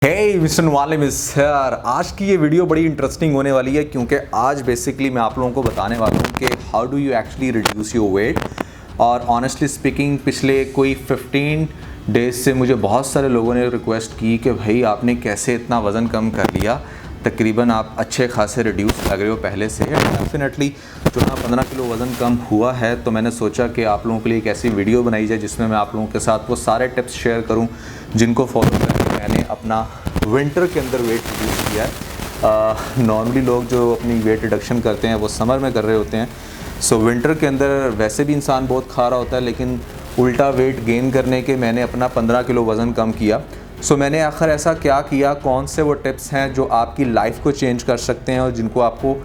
Hey mister Walim is here. आज की ये वीडियो बड़ी इंटरेस्टिंग होने वाली है क्योंकि आज बेसिकली मैं आप लोगों को बताने वाला हूँ कि how do you actually reduce your weight. और ऑनेस्टली स्पीकिंग पिछले कोई 15 डेज से मुझे बहुत सारे लोगों ने रिक्वेस्ट की कि भाई आपने कैसे इतना वज़न कम कर लिया, तकरीबन आप अच्छे खासे रिड्यूस लग रहे हो पहले से। डेफिनेटली जो ना 15 किलो वज़न कम हुआ है, तो मैंने सोचा कि आप लोगों के लिए एक ऐसी वीडियो बनाई जाए जिसमें मैं आप लोगों के साथ वो सारे टिप्स शेयर करूं जिनको फॉलो करके मैंने अपना विंटर के अंदर वेट रिड्यूस किया है। नॉर्मली लोग जो अपनी वेट रिडक्शन करते हैं वो समर में कर रहे होते हैं। सो विंटर के अंदर वैसे भी इंसान बहुत खा रहा होता है, लेकिन उल्टा वेट गेन करने के मैंने अपना 15 किलो वज़न कम किया। सो मैंने आखिर ऐसा क्या किया, कौन से वो टिप्स हैं जो आपकी लाइफ को चेंज कर सकते हैं और जिनको आपको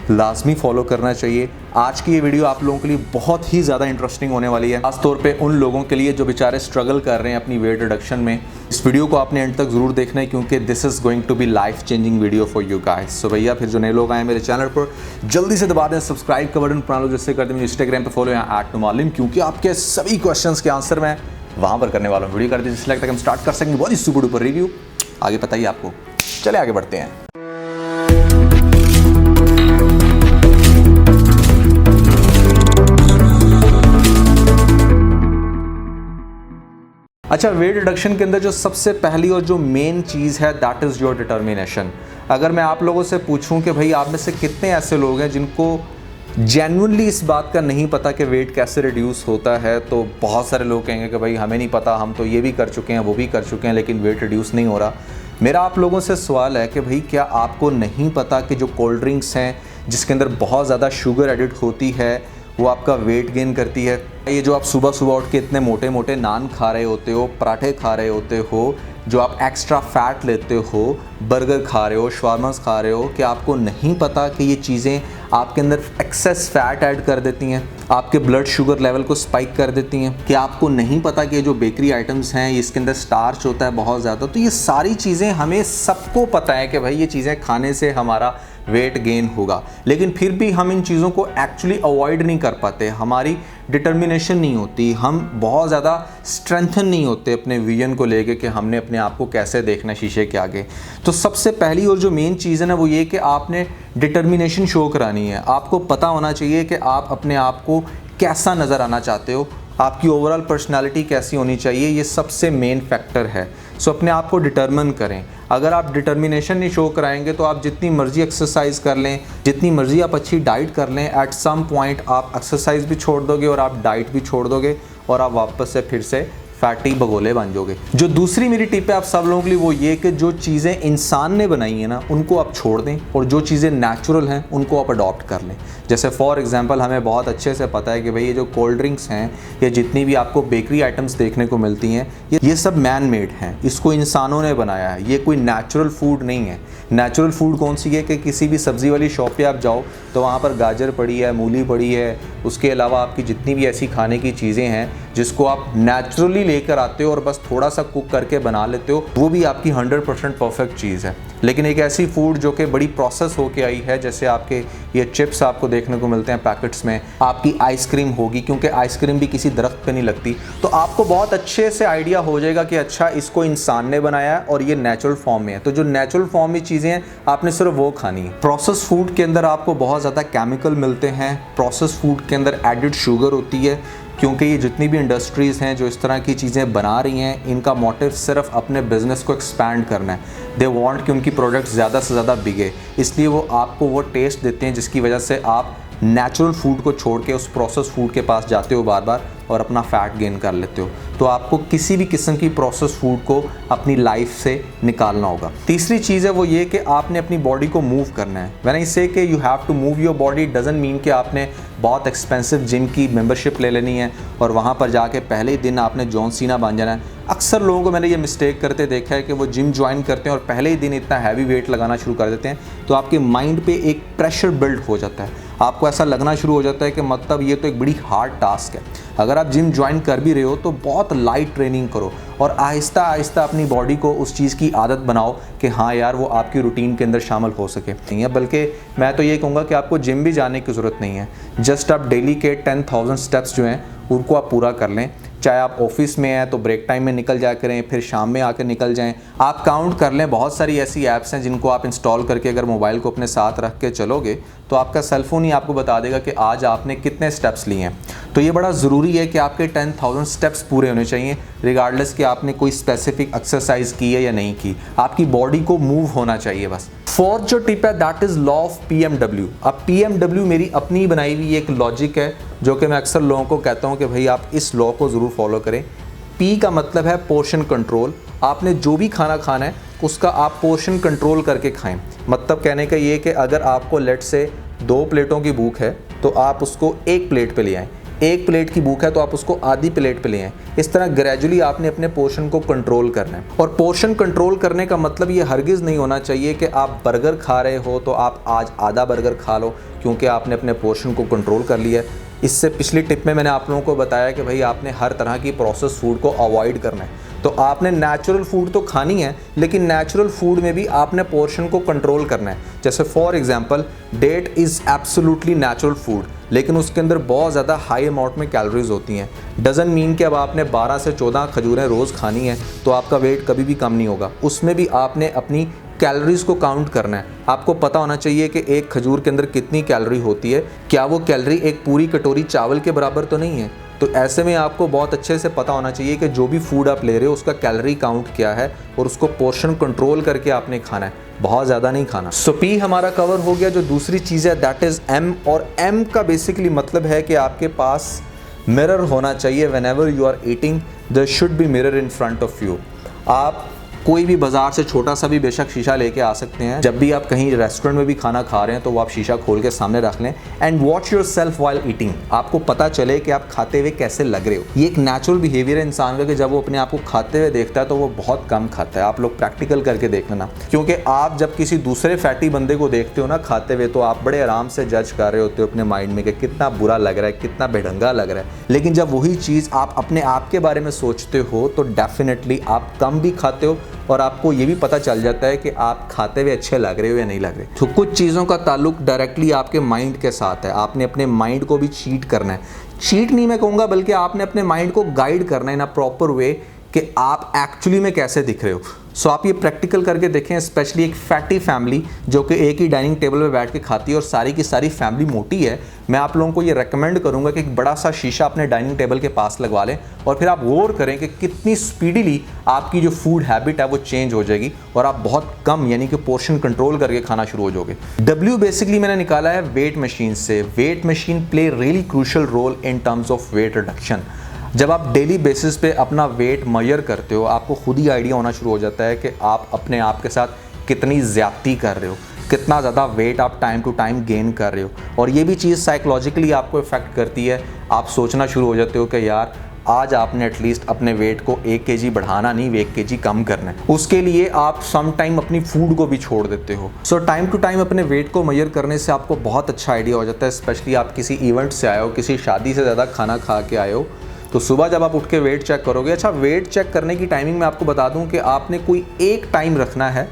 लाजमी फॉलो करना चाहिए। आज की ये वीडियो आप लोगों के लिए बहुत ही ज़्यादा इंटरेस्टिंग होने वाली है, खास तौर पे उन लोगों के लिए जो बेचारे स्ट्रगल कर रहे हैं अपनी वेट रिडक्शन में। इस वीडियो को आपने एंड तक ज़रूर देखना है क्योंकि this is going to be life changing video for you guys. So भैया फिर जो नए लोग आए मेरे चैनल पर जल्दी से दबा दें सब्सक्राइब का बटन, पुराना लोग जिससे कर दें मुझे इंस्टाग्राम पर फॉलो यहाँ @numalim, क्योंकि आपके सभी क्वेश्चन के आंसर मैं वहाँ पर करने वाला हूँ। वीडियो कर दीजिए जिससे लगता है हम स्टार्ट कर सकेंगे बहुत ही सुपर डुपर रिव्यू। आगे पता ही आपको, चले आगे बढ़ते हैं। अच्छा, वेट रिडक्शन के अंदर जो सबसे पहली और जो मेन चीज़ है दैट इज़ योर डिटर्मिनेशन। अगर मैं आप लोगों से पूछूं कि भाई आप में से कितने ऐसे लोग हैं जिनको जेन्युइनली इस बात का नहीं पता कि वेट कैसे रिड्यूस होता है, तो बहुत सारे लोग कहेंगे कि भाई हमें नहीं पता, हम तो ये भी कर चुके हैं वो भी कर चुके हैं लेकिन वेट रिड्यूस नहीं हो रहा। मेरा आप लोगों से सवाल है कि भाई क्या आपको नहीं पता कि जो कोल्ड ड्रिंक्स हैं जिसके अंदर बहुत ज़्यादा शुगर एडिड होती है वो आपका वेट गेन करती है। ये जो आप सुबह सुबह उठ के इतने मोटे मोटे नान खा रहे होते हो, पराठे खा रहे होते हो, जो आप एक्स्ट्रा फैट लेते हो, बर्गर खा रहे हो, शवारमास खा रहे हो, कि आपको नहीं पता कि ये चीज़ें आपके अंदर एक्सेस फैट ऐड कर देती हैं, आपके ब्लड शुगर लेवल को स्पाइक कर देती हैं। कि आपको नहीं पता कि जो बेकरी आइटम्स हैं इसके अंदर स्टार्च होता है बहुत ज़्यादा। तो ये सारी चीज़ें हमें सबको पता है कि भाई ये चीज़ें खाने से हमारा वेट गेन होगा, लेकिन फिर भी हम इन चीज़ों को एक्चुअली अवॉइड नहीं कर पाते। हमारी डिटर्मिनेशन नहीं होती, हम बहुत ज़्यादा स्ट्रेंथन नहीं होते अपने विजन को लेके कि हमने अपने आप को कैसे देखना शीशे के आगे। तो सबसे पहली और जो मेन चीज़ है ना वो ये कि आपने डिटर्मिनेशन शो करानी है। आपको पता होना चाहिए कि आप अपने आप को कैसा नज़र आना चाहते हो, आपकी ओवरऑल पर्सनालिटी कैसी होनी चाहिए, ये सबसे मेन फैक्टर है। सो अपने आप को डिटर्मिन करें। अगर आप डिटर्मिनेशन नहीं शो कराएंगे तो आप जितनी मर्जी एक्सरसाइज कर लें, जितनी मर्जी आप अच्छी डाइट कर लें, एट सम पॉइंट आप एक्सरसाइज भी छोड़ दोगे और आप डाइट भी छोड़ दोगे और आप वापस से फिर से फैटी भगोले बन जाओगे। जो दूसरी मेरी टिप है आप सब लोगों के लिए वो ये कि जो चीज़ें इंसान ने बनाई हैं ना उनको आप छोड़ दें और जो चीज़ें नेचुरल हैं उनको आप अडॉप्ट कर लें। जैसे फॉर एग्जांपल हमें बहुत अच्छे से पता है कि भाई ये जो कोल्ड ड्रिंक्स हैं या जितनी भी आपको बेकरी आइटम्स देखने को मिलती हैं ये सब मैन मेड हैं, इसको इंसानों ने बनाया है, ये कोई नेचुरल फूड नहीं है। नेचुरल फूड कौन सी है कि किसी भी सब्ज़ी वाली शॉप पे आप जाओ तो वहाँ पर गाजर पड़ी है, मूली पड़ी है, उसके अलावा आपकी जितनी भी ऐसी खाने की चीज़ें हैं जिसको आप नेचुरली लेकर आते हो और बस थोड़ा सा कुक करके बना लेते हो, वो भी आपकी 100% परफेक्ट चीज़ है। लेकिन एक ऐसी फूड जो कि बड़ी प्रोसेस होके आई है, जैसे आपके ये चिप्स आपको देखने को मिलते हैं पैकेट्स में, आपकी आइसक्रीम होगी, क्योंकि आइसक्रीम भी किसी दरख्त पे नहीं लगती, तो आपको बहुत अच्छे से आइडिया हो जाएगा कि अच्छा इसको इंसान ने बनाया है और ये नेचुरल फॉर्म में है। तो जो नेचुरल फॉर्म में चीज़ें हैं आपने सिर्फ वो खानी है। प्रोसेस फूड के अंदर आपको बहुत ज़्यादा केमिकल मिलते हैं, प्रोसेस फूड के अंदर एडिड शुगर होती है, क्योंकि ये जितनी भी इंडस्ट्रीज़ हैं जो इस तरह की चीज़ें बना रही हैं इनका मोटिव सिर्फ अपने बिज़नेस को एक्सपैंड करना है। दे वांट कि उनकी प्रोडक्ट ज़्यादा से ज़्यादा बिके, इसलिए वो आपको वो टेस्ट देते हैं जिसकी वजह से आप नेचुरल फूड को छोड़ के उस प्रोसेस फूड के पास जाते हो बार बार और अपना फैट गेन कर लेते हो। तो आपको किसी भी किस्म की प्रोसेस फूड को अपनी लाइफ से निकालना होगा। तीसरी चीज़ है वो ये कि आपने अपनी बॉडी को मूव करना है। व्हेन आई से कि you have to move your body doesn't mean कि आपने बहुत एक्सपेंसिव जिम की मेंबरशिप ले लेनी है और वहाँ पर जाके पहले ही दिन आपने जॉन सीना बन जाना है। अक्सर लोगों को मैंने ये मिस्टेक करते देखा है कि वो जिम ज्वाइन करते हैं और पहले ही दिन इतना हैवी वेट लगाना शुरू कर देते हैं, तो आपके माइंड पे एक प्रेशर बिल्ड हो जाता है। आपको ऐसा लगना शुरू हो जाता है कि मतलब ये तो एक बड़ी हार्ड टास्क है। अगर आप जिम ज्वाइन कर भी रहे हो तो बहुत लाइट ट्रेनिंग करो और आहिस्ता आहिस्ता अपनी बॉडी को उस चीज़ की आदत बनाओ कि हाँ यार वो आपकी रूटीन के अंदर शामिल हो सके। नहीं है, बल्कि मैं तो ये कहूँगा कि आपको जिम भी जाने की ज़रूरत नहीं है। जस्ट आप डेली के 10,000 स्टेप्स जो हैं उनको आप पूरा कर लें। चाहे आप ऑफिस में हैं तो ब्रेक टाइम में निकल जाया करें, फिर शाम में आकर निकल जाएं। आप काउंट कर लें, बहुत सारी ऐसी ऐप्स हैं जिनको आप इंस्टॉल करके अगर मोबाइल को अपने साथ रख के चलोगे तो आपका सेलफोन ही आपको बता देगा कि आज आपने कितने स्टेप्स लिए हैं। तो ये बड़ा ज़रूरी है कि आपके 10,000 स्टेप्स पूरे होने चाहिए, रिगार्डलेस कि आपने कोई स्पेसिफिक एक्सरसाइज की है या नहीं की, आपकी बॉडी को मूव होना चाहिए बस। फोर्थ जो टिप है that is law of PMW। अब PMW मेरी अपनी बनाई हुई एक लॉजिक है जो कि मैं अक्सर लोगों को कहता हूँ कि भाई आप इस लॉ को ज़रूर फॉलो करें। P का मतलब है पोर्शन कंट्रोल। आपने जो भी खाना खाना है उसका आप पोर्शन कंट्रोल करके खाएं। मतलब कहने का ये कि अगर आपको लेट से 2 प्लेटों की भूख है तो आप उसको 1 प्लेट पे ले आएँ, 1 प्लेट की भूख है तो आप उसको आधी प्लेट पे ले आएँ। इस तरह ग्रेजुअली आपने अपने पोर्शन को कंट्रोल करना है। और पोर्शन कंट्रोल करने का मतलब ये हरगिज़ नहीं होना चाहिए कि आप बर्गर खा रहे हो तो आप आज आधा बर्गर खा लो क्योंकि आपने अपने पोर्शन को कंट्रोल कर लिया है। इससे पिछली टिप में मैंने आप लोगों को बताया कि भाई आपने हर तरह की प्रोसेस फूड को अवॉइड करना है। तो आपने नेचुरल फूड तो खानी है, लेकिन नेचुरल फूड में भी आपने पोर्शन को कंट्रोल करना है। जैसे for example that is absolutely natural food, लेकिन उसके अंदर बहुत ज़्यादा हाई अमाउंट में कैलोरीज होती हैं। डजन मीन कि अब आपने 12 से 14 खजूरें रोज़ खानी है तो आपका वेट कभी भी कम नहीं होगा। उसमें भी आपने अपनी कैलोरीज को काउंट करना है। आपको पता होना चाहिए कि एक खजूर के अंदर कितनी कैलोरी होती है, क्या वो कैलोरी एक पूरी कटोरी चावल के बराबर तो नहीं है। तो ऐसे में आपको बहुत अच्छे से पता होना चाहिए कि जो भी फूड आप ले रहे हो उसका कैलोरी काउंट क्या है और उसको पोर्शन कंट्रोल करके आपने खाना है, बहुत ज़्यादा नहीं खाना। सो पी हमारा कवर हो गया। जो दूसरी चीज़ है दैट इज़ एम, और एम का बेसिकली मतलब है कि आपके पास मिरर होना चाहिए। Whenever you are eating there should be mirror in front of you. आप कोई भी बाजार से छोटा सा भी बेशक शीशा लेके आ सकते हैं। जब भी आप कहीं रेस्टोरेंट में भी खाना खा रहे हैं तो वो आप शीशा खोल के सामने रख लें and watch your self while eating. आपको पता चले कि आप खाते हुए कैसे लग रहे हो। ये एक नेचुरल बिहेवियर है इंसान का कि जब वो अपने आप को खाते हुए देखता है तो वो बहुत कम खाता है। आप लोग प्रैक्टिकल करके देख लेना, क्योंकि आप जब किसी दूसरे फैटी बंदे को देखते हो ना खाते हुए तो आप बड़े आराम से जज कर रहे होते हो अपने माइंड में कि कितना बुरा लग रहा है, कितना बेढंगा लग रहा है। लेकिन जब वही चीज़ आप अपने आप के बारे में सोचते हो तो डेफिनेटली आप कम भी खाते हो और आपको ये भी पता चल जाता है कि आप खाते हुए अच्छे लग रहे हो या नहीं लग रहे। तो कुछ चीज़ों का ताल्लुक डायरेक्टली आपके माइंड के साथ है। आपने अपने माइंड को भी चीट करना है। चीट नहीं मैं कहूँगा, बल्कि आपने अपने माइंड को गाइड करना है इन अ प्रॉपर वे कि आप एक्चुअली में कैसे दिख रहे हो। सो आप ये प्रैक्टिकल करके देखें, स्पेशली एक फैटी फैमिली जो कि एक ही डाइनिंग टेबल पे बैठ के खाती है और सारी की सारी फैमिली मोटी है। मैं आप लोगों को ये रेकमेंड करूंगा कि एक बड़ा सा शीशा अपने डाइनिंग टेबल के पास लगवा लें और फिर आप गौर करें कि कितनी स्पीडीली आपकी जो फूड हैबिट है वो चेंज हो जाएगी और आप बहुत कम यानी कि पोर्शन कंट्रोल करके खाना शुरू हो जाओगे। W बेसिकली मैंने निकाला है वेट मशीन से। Weight machine play really crucial role in terms of weight reduction. जब आप डेली बेसिस पे अपना वेट मेजर करते हो आपको खुद ही आइडिया होना शुरू हो जाता है कि आप अपने आप के साथ कितनी ज़्यादती कर रहे हो, कितना ज़्यादा वेट आप टाइम टू टाइम गेन कर रहे हो। और ये भी चीज़ साइकोलॉजिकली आपको इफेक्ट करती है। आप सोचना शुरू हो जाते हो कि यार आज आपने एटलीस्ट अपने वेट को 1 kg बढ़ाना नहीं, 1 kg कम करना है। उसके लिए आप सम टाइम अपनी फूड को भी छोड़ देते हो। सो टाइम टू टाइम अपने वेट को मेजर करने से आपको बहुत अच्छा आइडिया हो जाता है। स्पेशली आप किसी इवेंट से आए हो, किसी शादी से ज़्यादा खाना खा के आए हो, तो सुबह जब आप उठ के वेट चेक करोगे। अच्छा, वेट चेक करने की टाइमिंग मैं आपको बता दूं कि आपने कोई एक टाइम रखना है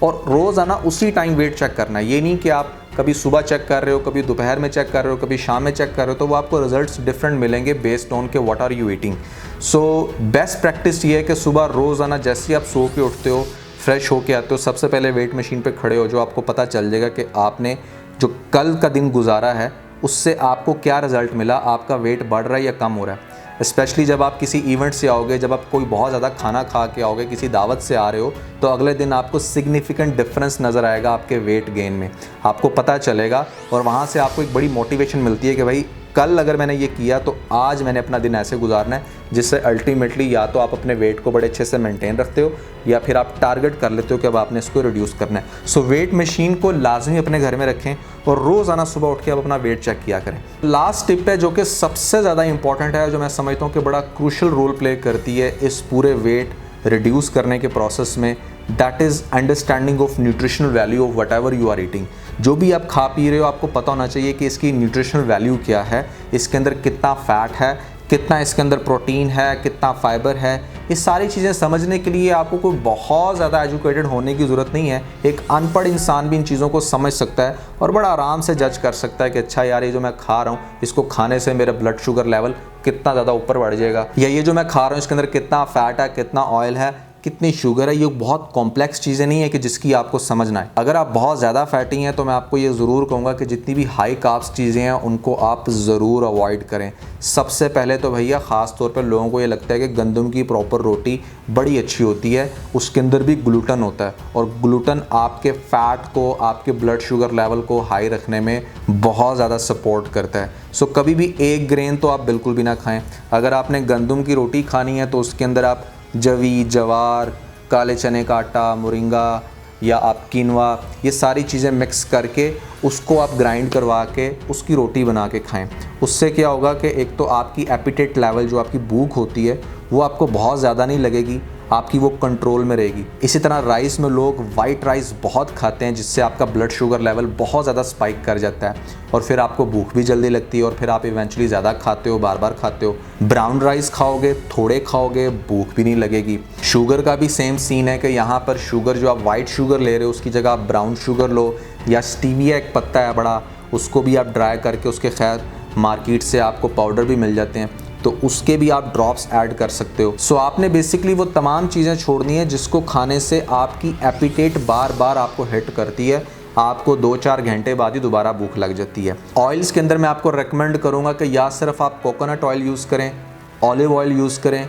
और रोज़ाना उसी टाइम वेट चेक करना है। ये नहीं कि आप कभी सुबह चेक कर रहे हो, कभी दोपहर में चेक कर रहे हो, कभी शाम में चेक कर रहे हो, तो वो आपको रिजल्ट्स डिफरेंट मिलेंगे बेस्ड ऑन के what are you eating. So best practice ये है कि सुबह रोज़ाना जैसे ही आप सो के उठते हो, फ्रेश होके आते हो, सबसे पहले वेट मशीन पे खड़े हो जो आपको पता चल जाएगा कि आपने जो कल का दिन गुजारा है उससे आपको क्या रिजल्ट मिला, आपका वेट बढ़ रहा है या कम हो रहा है। स्पेशली जब आप किसी इवेंट से आओगे, जब आप कोई बहुत ज़्यादा खाना खा के आओगे, किसी दावत से आ रहे हो, तो अगले दिन आपको सिग्निफिकेंट डिफरेंस नज़र आएगा आपके वेट गेन में। आपको पता चलेगा और वहाँ से आपको एक बड़ी मोटिवेशन मिलती है कि भाई कल अगर मैंने ये किया तो आज मैंने अपना दिन ऐसे गुजारना है, जिससे अल्टीमेटली या तो आप अपने वेट को बड़े अच्छे से मेंटेन रखते हो या फिर आप टारगेट कर लेते हो कि अब आपने इसको रिड्यूस करना है। सो वेट मशीन को लाजमी अपने घर में रखें और रोज़ाना सुबह उठ के आप अपना वेट चेक किया करें। लास्ट टिप है जो कि सबसे ज़्यादा इंपॉर्टेंट है, जो मैं समझता हूँ कि बड़ा क्रूशियल रोल प्ले करती है इस पूरे वेट रिड्यूस करने के प्रोसेस में, that is understanding of nutritional value of whatever you are eating. जो भी आप खा पी रहे हो आपको पता होना चाहिए कि इसकी न्यूट्रिशनल वैल्यू क्या है, इसके अंदर कितना फ़ैट है, कितना इसके अंदर प्रोटीन है, कितना फाइबर है। ये सारी चीज़ें समझने के लिए आपको कोई बहुत ज़्यादा एजुकेटेड होने की ज़रूरत नहीं है। एक अनपढ़ इंसान भी इन चीज़ों को समझ सकता है और बड़ा आराम से जज कर सकता है कि अच्छा यार ये जो मैं खा रहा हूँ इसको खाने से मेरा ब्लड शुगर लेवल कितना ज़्यादा ऊपर बढ़ जाएगा, या ये जो मैं खा रहा हूँ इसके अंदर कितना फैट है, कितना ऑयल है, कितनी शुगर है। ये बहुत कॉम्प्लेक्स चीज़ें नहीं है कि जिसकी आपको समझना है। अगर आप बहुत ज़्यादा फैटी हैं तो मैं आपको ये ज़रूर कहूँगा कि जितनी भी हाई कार्ब्स चीज़ें हैं उनको आप ज़रूर अवॉइड करें। सबसे पहले तो भैया ख़ास तौर पर लोगों को ये लगता है कि गंदम की प्रॉपर रोटी बड़ी अच्छी होती है, उसके अंदर भी ग्लूटन होता है और ग्लूटन आपके फ़ैट को, आपके ब्लड शुगर लेवल को हाई रखने में बहुत ज़्यादा सपोर्ट करता है। सो कभी भी एक ग्रेन तो आप बिल्कुल भी ना खाएँ। अगर आपने गंदम की रोटी खानी है तो उसके अंदर आप जवी, जवार, काले चने का आटा, मोरिंगा या आप कीनवा, ये सारी चीज़ें मिक्स करके उसको आप ग्राइंड करवा के उसकी रोटी बना के खाएं। उससे क्या होगा कि एक तो आपकी एपिटेट लेवल, जो आपकी भूख होती है, वो आपको बहुत ज़्यादा नहीं लगेगी, आपकी वो कंट्रोल में रहेगी। इसी तरह राइस में लोग वाइट राइस बहुत खाते हैं जिससे आपका ब्लड शुगर लेवल बहुत ज़्यादा स्पाइक कर जाता है और फिर आपको भूख भी जल्दी लगती है और फिर आप इवेंचुअली ज़्यादा खाते हो, बार बार खाते हो। ब्राउन राइस खाओगे, थोड़े खाओगे, भूख भी नहीं लगेगी। शुगर का भी सेम सीन है कि यहाँ पर शुगर, जो आप वाइट शुगर ले रहे हो उसकी जगह आप ब्राउन शुगर लो, या स्टीविया एक पत्ता है बड़ा, उसको भी आप ड्राई करके, उसके खैर मार्केट से आपको पाउडर भी मिल जाते हैं, तो उसके भी आप ड्रॉप्स ऐड कर सकते हो। सो आपने बेसिकली वो तमाम चीज़ें छोड़नी है जिसको खाने से आपकी एपिटेट बार बार आपको हिट करती है, आपको 2-4 घंटे बाद ही दोबारा भूख लग जाती है। ऑयल्स के अंदर मैं आपको रेकमेंड करूँगा कि या सिर्फ आप कोकोनट ऑयल यूज़ करें, ऑलिव ऑयल यूज़ करें,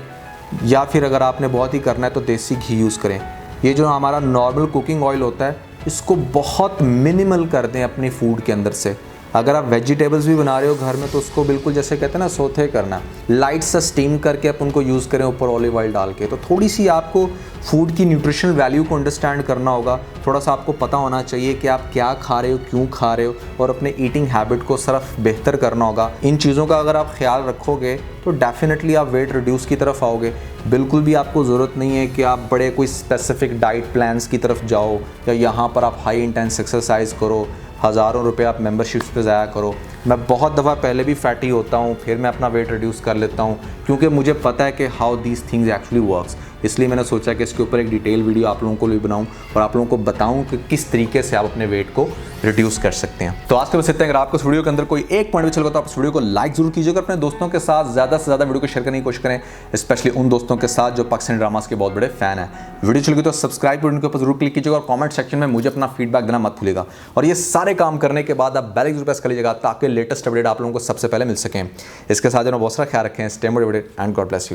या फिर अगर आपने बहुत ही करना है तो देसी घी यूज़ करें। ये जो हमारा नॉर्मल कुकिंग ऑयल होता है इसको बहुत मिनिमल कर दें अपनी फूड के अंदर से। अगर आप वेजिटेबल्स भी बना रहे हो घर में तो उसको बिल्कुल जैसे कहते हैं ना, सोथे करना, लाइट सा स्टीम करके आप उनको यूज़ करें ऊपर ऑलिव ऑयल डाल के। तो थोड़ी सी आपको फूड की न्यूट्रिशनल वैल्यू को अंडरस्टैंड करना होगा, थोड़ा सा आपको पता होना चाहिए कि आप क्या खा रहे हो, क्यों खा रहे हो, और अपने ईटिंग हैबिट को सिर्फ बेहतर करना होगा। इन चीज़ों का अगर आप ख्याल रखोगे तो डेफिनेटली आप वेट रिड्यूस की तरफ आओगे। बिल्कुल भी आपको ज़रूरत नहीं है कि आप बड़े कोई स्पेसिफिक डाइट प्लान्स की तरफ जाओ या यहाँ पर आप हाई इंटेंस एक्सरसाइज करो, हज़ारों रुपए आप मेंबरशिप्स पे ज़ाया करो। मैं बहुत दफ़ा पहले भी फैटी होता हूँ, फिर मैं अपना वेट रिड्यूस कर लेता हूँ क्योंकि मुझे पता है कि how these things actually works. इसलिए मैंने सोचा कि इसके ऊपर एक डिटेल वीडियो आप लोगों को भी बनाऊं और आप लोगों को बताऊं कि किस तरीके से आप अपने वेट को रिड्यूस कर सकते हैं। तो आज के बस इतना। अगर आपको इस वीडियो के अंदर कोई एक पॉइंट भी चल गया तो आप इस वीडियो को लाइक जरूर कीजिएगा, अपने दोस्तों के साथ ज़्यादा से ज़्यादा वीडियो को शेयर करने की कोशिश करें, स्पेशली उन दोस्तों के साथ जो पाकिस्तानी ड्रामास के बहुत बड़े फैन हैं। वीडियो चल गई तो सब्सक्राइब बटन के ऊपर जरूर क्लिक कीजिएगा और कमेंट सेक्शन में मुझे अपना फीडबैक देना मत भूलिएगा। और ये सारे काम करने के बाद आप बेल आइकन प्रेस कर लीजिएगा ताकि लेटेस्ट अपडेट आप लोगों को सबसे पहले मिल सकें। इसके साथ जो बहुत सारा ख्याल रखें, stay motivated and God bless you.